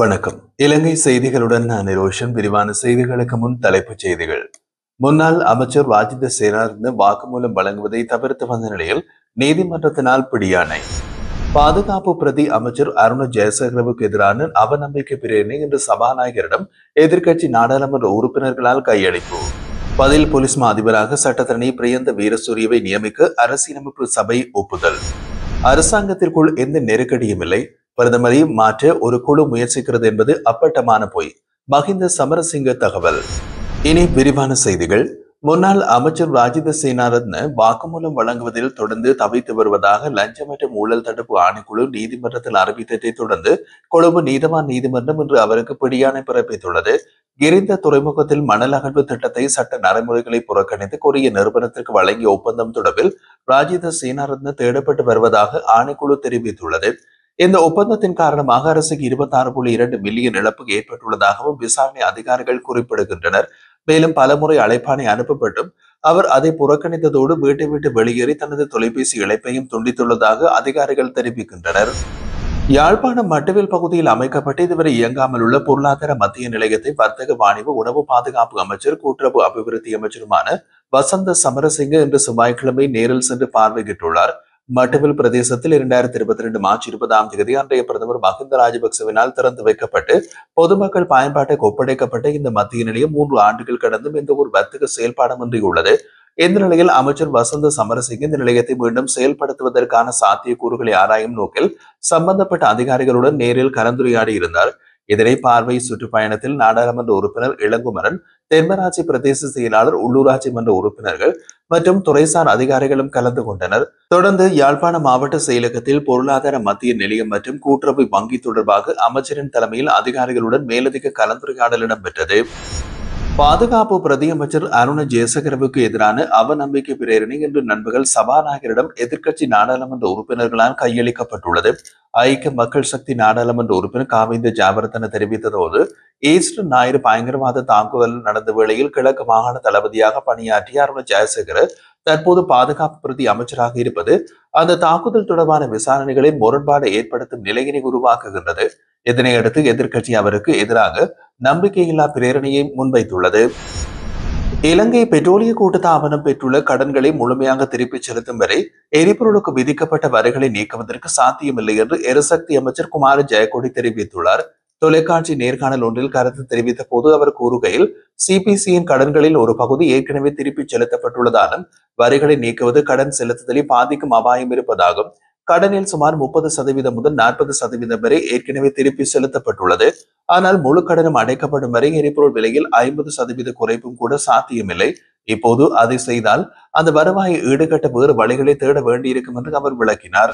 வணக்கம். இலங்கை செய்திகளுடன் நான் நிரோஷன். விரிவான செய்திகளுக்கு முன் தலைப்புச் செய்திகள். முன்னாள் அமைச்சர் ராஜித சேனாரத்ன வாக்குமூலம் வழங்குவதை தவிர்த்து வந்த நிலையில் நீதிமன்றத்தினால் பிடியாணை. பாதுகாப்பு பிரதி அமைச்சர் அருண ஜெயசேகரவுக்கு எதிரான அவநம்பிக்கை பிரேரணை இன்று சபாநாயகரிடம் எதிர்க்கட்சி நாடாளுமன்ற உறுப்பினர்களால் கையளிப்பு. பதில் போலீஸ் மா அதிபராக சட்டத்தரணி பிரியந்த வீரசூரியவை நியமிக்க அரசியலமைப்பு சபை ஒப்புதல். அரசாங்கத்திற்குள் எந்த நெருக்கடியும் இல்லை, பிரதமரை மாற்ற ஒரு குழு முயற்சிக்கிறது என்பது அப்பட்டமான பொய். மஹிந்த சமரசிங்க தகவல். இனி விரிவான செய்திகள். முன்னாள் அமைச்சர் ராஜித சேனாரத்ன வாக்குமூலம் வழங்குவதில் தொடர்ந்து தவித்து வருவதாக லஞ்ச மற்றும் ஊழல் தடுப்பு ஆணைக்குழு நீதிமன்றத்தில் அறிவித்ததை தொடர்ந்து கொழும்பு நீதவான் நீதிமன்றம் இன்று அவருக்கு பிடியாணை பிறப்பித்துள்ளது. கிரிந்த துறைமுகத்தில் மணல் அகழ்வு திட்டத்தை சட்ட நடைமுறைகளை புறக்கணித்து கொரிய நிறுவனத்திற்கு வழங்கிய ஒப்பந்தம் தொடர்பில் ராஜித சேனாரத்ன தேடப்பட்டு வருவதாக ஆணைக்குழு தெரிவித்துள்ளது. இந்த ஒப்பந்தத்தின் காரணமாக அரசுக்கு 26.2 மில்லியன் இழப்பு ஏற்பட்டுள்ளதாகவும் விசாரணை அதிகாரிகள் குறிப்பிடுகின்றனர். மேலும் பலமுறை அழைப்பாணை அனுப்பப்பட்டும் அவர் அதை புறக்கணித்ததோடு வீட்டை விட்டு வெளியேறி தனது தொலைபேசி இழைப்பையும் துண்டித்துள்ளதாக அதிகாரிகள் தெரிவிக்கின்றனர். யாழ்ப்பாணம் மட்டுவில் பகுதியில் அமைக்கப்பட்டு இதுவரை இயங்காமல் உள்ள பொருளாதார மத்திய நிலையத்தை வர்த்தக வாணிப உணவு பாதுகாப்பு அமைச்சர் கூட்டுறவு அபிவிருத்தி அமைச்சருமான வசந்த சமரசிங்க இன்று செவ்வாய்க்கிழமை நேரில் சென்று பார்வையிட்டுள்ளார். மட்டுவில் பிரதேசத்தில் 2022 மார்ச் 20ஆம் தேதி அன்றைய பிரதமர் மஹிந்த ராஜபக்சவினால் திறந்து வைக்கப்பட்டு பொதுமக்கள் பயன்பாட்டுக்கு ஒப்படைக்கப்பட்ட இந்த மத்திய நிலையம் 3 ஆண்டுகள் கடந்தும் எந்த ஒரு வர்த்தக செயல்பாடுமின்றி உள்ளது. இந்த நிலையில் அமைச்சர் வசந்த சமரசிங்க இந்த நிலையத்தை மீண்டும் செயல்படுத்துவதற்கான சாத்தியக்கூறுகளை ஆராயும் நோக்கில் சம்பந்தப்பட்ட அதிகாரிகளுடன் நேரில் கலந்துரையாடி இருந்தார். இதனை பார்வை சுற்றுப்பயணத்தில் நாடாளுமன்ற உறுப்பினர் இளங்குமரன், தென்மராட்சி பிரதேச செயலாளர், உள்ளூராட்சி மன்ற உறுப்பினர்கள் மற்றும் துறைசார் அதிகாரிகளும் கலந்து கொண்டனர். தொடர்ந்து யாழ்ப்பாண மாவட்ட செயலகத்தில் பொருளாதார மத்திய நிலையம் மற்றும் கூட்டுறவு வங்கி தொடர்பாக அமைச்சரின் தலைமையில் அதிகாரிகளுடன் மேலதிக கலந்துரையாடல் இடம்பெற்றது. பாதுகாப்பு பிரதி அமைச்சர் அருண ஜெயசேகரவுக்கு எதிரான அவநம்பிக்கை பிரேரணை இன்று நண்பகல் சபாநாயகரிடம் எதிர்க்கட்சி நாடாளுமன்ற உறுப்பினர்களால் கையளிக்கப்பட்டுள்ளது. ஐக்கிய மக்கள் சக்தி நாடாளுமன்ற உறுப்பினர் காவிந்த ஜாவர்தன தெரிவித்ததோடு ஈஸ்டர் ஞாயிறு பயங்கரவாத தாக்குதல் நடந்த வேளையில் கிழக்கு மாகாண தளபதியாக பணியாற்றிய அருண ஜெயசேகர தற்போது பாதுகாப்பு பிரதி அமைச்சராக இருப்பது அந்த தாக்குதல் தொடர்பான விசாரணைகளில் முரண்பாடு ஏற்படுத்தும் நிலையினை உருவாக்குகின்றது. இதனையடுத்து எதிர்க்கட்சி அவருக்கு எதிராக நம்பிக்கையில்லா பிரேரணையை முன்வைத்துள்ளது. இலங்கை பெட்ரோலிய கூட்டுத்தாபனம் பெற்றுள்ள கடன்களை முழுமையாக திருப்பிச் செலுத்தும் வரை எரிபொருளுக்கு விதிக்கப்பட்ட வரிகளை நீக்குவதற்கு சாத்தியமில்லை என்று எரிசக்தி அமைச்சர் குமார ஜெயக்கொடி தெரிவித்துள்ளார். தொலைக்காட்சி நேர்காணல் ஒன்றில் கருத்து தெரிவித்த போது அவர் கூறுகையில், சிபிசியின் கடன்களில் ஒரு பகுதி ஏற்கனவே திருப்பிச் செலுத்தப்பட்டுள்ளதாலும் வரிகளை நீக்குவது கடன் செலுத்துதலை பாதிக்கும் அபாயம் இருப்பதாகும். கடனில் சுமார் 30% முதல் 40% வரை ஏற்கனவே திருப்பி செலுத்தப்பட்டுள்ளது. ஆனால் முழு கடனும் அடைக்கப்படும் வரை எரிபொருள் விலையில் 50% குறைப்பும் கூட சாத்தியமில்லை. இப்போது அதை செய்தால் அந்த வருவாயை ஈடுகட்ட வேறு வழிகளை தேட வேண்டியிருக்கும் என்று அவர் விளக்கினார்.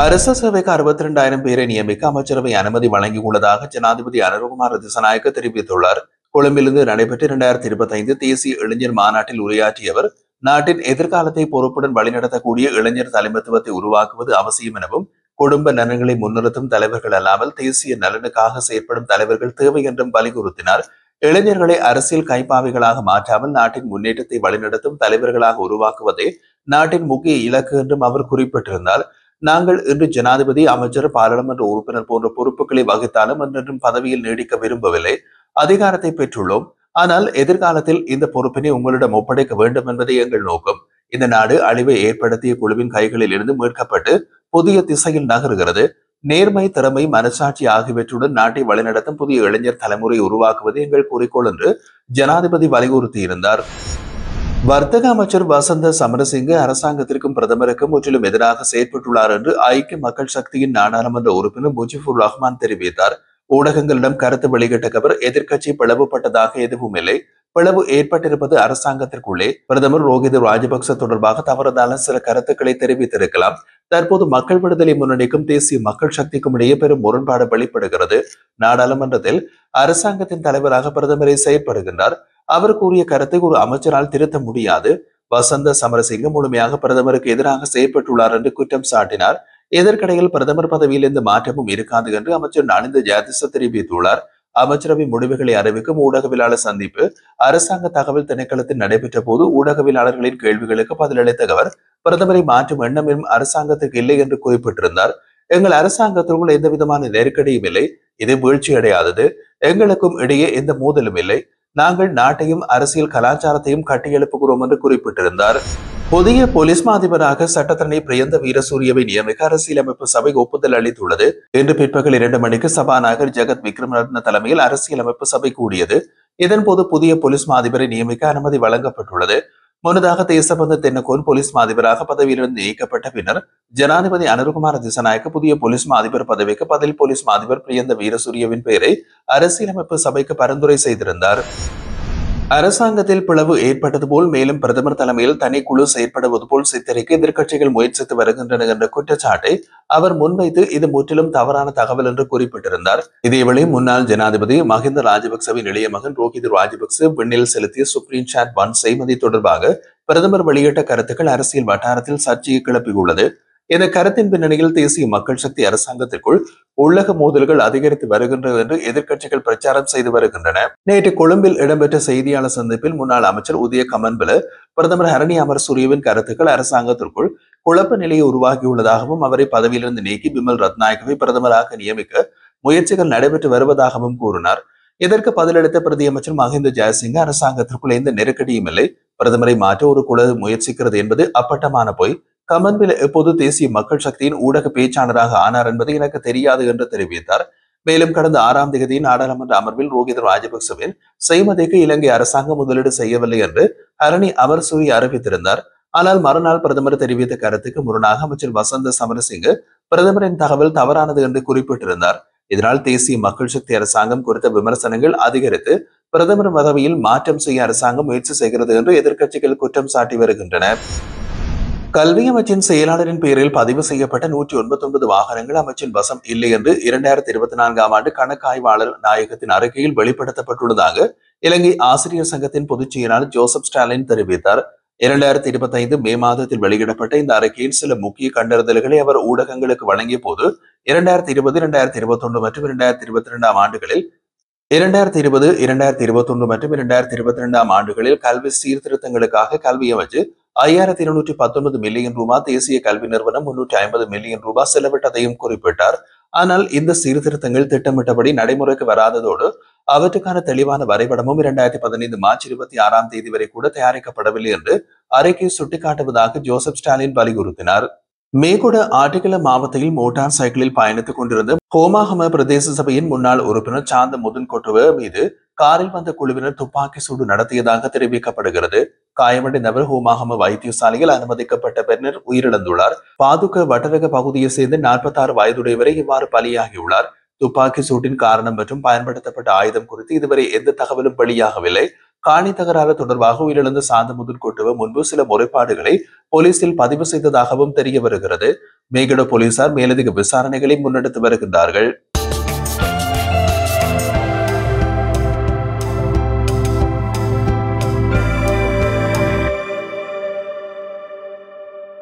அரச சேவைக்கு 62,000 பேரை நியமிக்க அமைச்சரவை அனுமதி வழங்கியுள்ளதாக ஜனாதிபதி அனுரகுமார திசாநாயக்க தெரிவித்துள்ளார். கொழும்பிலிருந்து நடைபெற்ற 2025 தேசிய இளைஞர் மாநாட்டில் உரையாற்றிய அவர், நாட்டின் எதிர்காலத்தை பொறுப்புடன் வழிநடத்தக்கூடிய இளைஞர் தலைமைத்துவத்தை உருவாக்குவது அவசியம் எனவும், குடும்ப நலன்களை முன்னிறுத்தும் தலைவர்கள் அல்லாமல் தேசிய நலனுக்காக செயற்படும் தலைவர்கள் தேவை என்றும் வலியுறுத்தினார். இளைஞர்களை அரசியல் கைப்பாவைகளாக மாற்றாமல் நாட்டின் முன்னேற்றத்தை வழிநடத்தும் தலைவர்களாக உருவாக்குவதே நாட்டின் முக்கிய இலக்கு என்றும் அவர் குறிப்பிட்டிருந்தார். நாங்கள் இன்று ஜனாதிபதி, அமைச்சர், பாராளுமன்ற உறுப்பினர் போன்ற பொறுப்புகளை வகித்தாலும் என்றும் பதவியில் நீடிக்க விரும்பவில்லை. அதிகாரத்தை பெற்றுள்ளோம். ஆனால் எதிர்காலத்தில் இந்த பொறுப்பினை உங்களிடம் ஒப்படைக்க வேண்டும் என்பதே எங்கள் நோக்கம். இந்த நாடு அழிவை ஏற்படுத்திய குழுவின் கைகளில் இருந்து மீட்கப்பட்டு புதிய திசையில் நகருகிறது. நேர்மை, திறமை, மனசாட்சி ஆகியவற்றுடன் நாட்டை வழிநடத்தும் புதிய இளைஞர் தலைமுறை உருவாக்குவது எங்கள் குறிக்கோள் என்று ஜனாதிபதி வலியுறுத்தியிருந்தார். வர்த்தக அமைச்சர் வசந்த சமரசிங்க அரசாங்கத்திற்கும் பிரதமருக்கும் முற்றிலும் எதிராக செயற்பட்டுள்ளார் என்று ஐக்கிய மக்கள் சக்தியின் நாடாளுமன்ற உறுப்பினர் முஜிபுர் ரஹ்மான் தெரிவித்தார். ஊடகங்களிடம் கருத்து வெளியிட்ட அவர், எதிர்க்கட்சி பிளவுபட்டதாக எதுவும் இல்லை. பிளவு ஏற்பட்டிருப்பது அரசாங்கத்திற்குள்ளே. பிரதமர் ரோஹித ராஜபக்ச தொடர்பாக தவறுதான சில கருத்துக்களை தெரிவித்திருக்கலாம். தற்போது மக்கள் விடுதலை முன்னணிக்கும் தேசிய மக்கள் சக்திக்கும் இடையே பெரும் முரண்பாடு வெளிப்படுகிறது. நாடாளுமன்றத்தில் அரசாங்கத்தின் தலைவராக பிரதமரை செயற்படுகின்றார். அவர் கூறிய கருத்தை ஒரு அமைச்சரால் திருத்த முடியாது. வசந்த சமரசிங்க முழுமையாக பிரதமருக்கு எதிராக செயற்பட்டுள்ளார் என்று குற்றம் சாட்டினார். இதற்கிடையில் பிரதமர் பதவியில் எந்த மாற்றமும் இருக்காது என்று அமைச்சர் நலிந்த ஜெயதிச தெரிவித்துள்ளார். அமைச்சரவை முடிவுகளை அறிவிக்கும் ஊடகவியலாளர் சந்திப்பு அரசாங்க தகவல் திணைக்களத்தில் நடைபெற்ற போது ஊடகவியலாளர்களின் கேள்விகளுக்கு பதிலளித்த அவர், பிரதமரை மாற்றும் எண்ணமும் அரசாங்கத்திற்கு இல்லை என்று குறிப்பிட்டிருந்தார். எங்கள் அரசாங்கத்திற்குள் எந்த விதமான நெருக்கடியும் இல்லை. இது வீழ்ச்சியடையாதது. எங்களுக்கும் இடையே எந்த மோதலும் இல்லை. நாங்கள் நாட்டையும் அரசியல் கலாச்சாரத்தையும் கட்டியெழுப்புகிறோம் என்று குறிப்பிட்டிருந்தார். புதிய போலீஸ் மாதிபராக சட்டத்தரணி பிரியந்த வீரசூரியவை நியமிக்க அரசியலமைப்பு சபை ஒப்புதல் அளித்துள்ளது. இன்று பிற்பகல் 2 மணிக்கு சபாநாயகர் ஜெகத் விக்ரமரத்ன தலைமையில் அரசியலமைப்பு சபை கூடியது. இதன்போது புதிய போலீஸ் மாதிபரை நியமிக்க அனுமதி வழங்கப்பட்டுள்ளது. முன்னதாக தேசபந்து தென்னகோன் போலீஸ் மாதிபராக பதவியிலிருந்து நீக்கப்பட்ட பின்னர் ஜனாதிபதி அனுருகுமார திசாநாயக்க புதிய போலீஸ் மாதிபர் பதவிக்கு பதில் போலீஸ் மாதிபர் பிரியந்த வீரசூரியவின் பெயரை அரசியலமைப்பு சபைக்கு பரிந்துரை செய்திருந்தார். அரசாங்கத்தில் பிளவு ஏற்பட்டது போல் மேலும் பிரதமர் தலைமையில் தனிக்குழு செயற்படுவது போல் சித்தரிக்க எதிர்க்கட்சிகள் முயற்சித்து வருகின்றன என்ற குற்றச்சாட்டை அவர் முன்வைத்து இது முற்றிலும் தவறான தகவல் என்று குறிப்பிட்டிருந்தார். இதேவேளை முன்னாள் ஜனாதிபதி மஹிந்த ராஜபக்சவின் இளைய மகன் ரோஹித் ராஜபக்ச விண்ணில் செலுத்திய சுப்ரீம் சாட் ஒன் செய்மதி தொடர்பாக பிரதமர் வெளியிட்ட கருத்துக்கள் அரசியல் வட்டாரத்தில் சர்ச்சையை கிளப்பியுள்ளது. இந்த கருத்தின் பின்னணியில் தேசிய மக்கள் சக்தி அரசாங்கத்திற்குள் உள்ளக மோதல்கள் அதிகரித்து வருகின்றது என்று எதிர்க்கட்சிகள் பிரச்சாரம் செய்து வருகின்றன. நேற்று கொழும்பில் இடம்பெற்ற செய்தியாளர் சந்திப்பில் முன்னாள் அமைச்சர் உதய கமன்பில பிரதமர் ஹரணி அமரசூரியவின் கருத்துக்கள் அரசாங்கத்திற்குள் குழப்ப நிலையை உருவாக்கியுள்ளதாகவும் அவரை பதவியிலிருந்து நீக்கி பிமல் ரத்நாயக்கவை பிரதமராக நியமிக்க முயற்சிகள் நடைபெற்று வருவதாகவும் கூறினார். இதற்கு பதிலளித்த பிரதியமைச்சர் மஹிந்த ஜெயசிங்க அரசாங்கத்திற்குள் எந்த நெருக்கடியும் இல்லை, பிரதமரை மாற்ற ஒரு குழு முயற்சிக்கிறது என்பது அப்பட்டமான பொய். கமன்பில எப்போது தேசிய மக்கள் சக்தியின் ஊடக பேச்சாளராக ஆனார் என்பது எனக்கு தெரியாது என்று தெரிவித்தார். மேலும் கடந்த 6ஆம் தேதி நாடாளுமன்ற அமர்வில் ரோஹித் ராஜபக்சவின் செய்மதிக்கு இலங்கை அரசாங்கம் முதலீடு செய்யவில்லை என்று ஹரணி அமரசூரிய அறிவித்திருந்தார். ஆனால் மறுநாள் பிரதமர் தெரிவித்த கருத்துக்கு முரணாக அமைச்சர் வசந்த சமரசிங்க பிரதமரின் தகவல் தவறானது என்று குறிப்பிட்டிருந்தார். இதனால் தேசிய மக்கள் சக்தி அரசாங்கம் குறித்த விமர்சனங்கள் அதிகரித்து பிரதமர் பதவியில் மாற்றம் செய்ய அரசாங்கம் முயற்சி செய்கிறது என்று எதிர்க்கட்சிகள் குற்றம் சாட்டி வருகின்றன. கல்வி அமைச்சின் செயலாளரின் பெயரில் பதிவு செய்யப்பட்ட 199 வாகனங்கள் அமைச்சின் வசம் இல்லை என்று 2024ஆம் ஆண்டு கணக்காய்வாளர் நாயகத்தின் அறிக்கையில் வெளிப்படுத்தப்பட்டுள்ளதாக இலங்கை ஆசிரியர் சங்கத்தின் பொதுச் செயலாளர் ஜோசப் ஸ்டாலின் தெரிவித்தார். 2025 மே மாதத்தில் வெளியிடப்பட்ட இந்த அறிக்கையின் சில முக்கிய கண்டறிதல்களை அவர் ஊடகங்களுக்கு வழங்கிய போது 2020, 2021 மற்றும் 2022ஆம் ஆண்டுகளில் 2020, 2021 மற்றும் 2022ஆம் ஆண்டுகளில் கல்வி சீர்திருத்தங்களுக்காக கல்வி அமைச்சு 5219 மில்லியன் ரூபாய், தேசிய கல்வி நிறுவனம் 350 மில்லியன் ரூபாய் செலவிட்டதையும் குறிப்பிட்டார். ஆனால் இந்த சீர்திருத்தங்கள் திட்டமிட்டபடி நடைமுறைக்கு வராததோடு அவற்றுக்கான தெளிவான வரைபடமும் 2015 மார்ச் 26ஆம் தேதி வரை கூட தயாரிக்கப்படவில்லை என்று அறிக்கை சுட்டிக்காட்டுவதாக ஜோசப் ஸ்டாலின் வலியுறுத்தினார். மேகுட ஆட்டிகள மாவட்டத்தில் மோட்டார் சைக்கிளில் பயணித்துக் கொண்டிருந்த ஹோமாகம பிரதேச சபையின் முன்னாள் உறுப்பினர் சாந்த முதுன்கொட்டுவ மீது காரில் வந்த குழுவினர் துப்பாக்கி சூடு நடத்தியதாக தெரிவிக்கப்படுகிறது. காயமடைந்தவர் ஹோமாகம வைத்தியசாலையில் அனுமதிக்கப்பட்ட பின்னர் உயிரிழந்துள்ளார். பாதுக வட்டரக பகுதியை சேர்ந்த 46 வயதுடையவரை இவ்வாறு பலியாகியுள்ளார். துப்பாக்கி சூட்டின் காரணம் மற்றும் பயன்படுத்தப்பட்ட ஆயுதம் குறித்து இதுவரை எந்த தகவலும் வெளியாகவில்லை. காணி தகராறு தொடர்பாக உயிரிழந்த சாந்த முதுன்கொட்டுவ முன்பு சில முறைப்பாடுகளை போலீசில் பதிவு செய்ததாகவும் தெரிய வருகிறது. மேகட போலீசார் மேலதிக விசாரணைகளை முன்னெடுத்து வருகின்றார்கள்.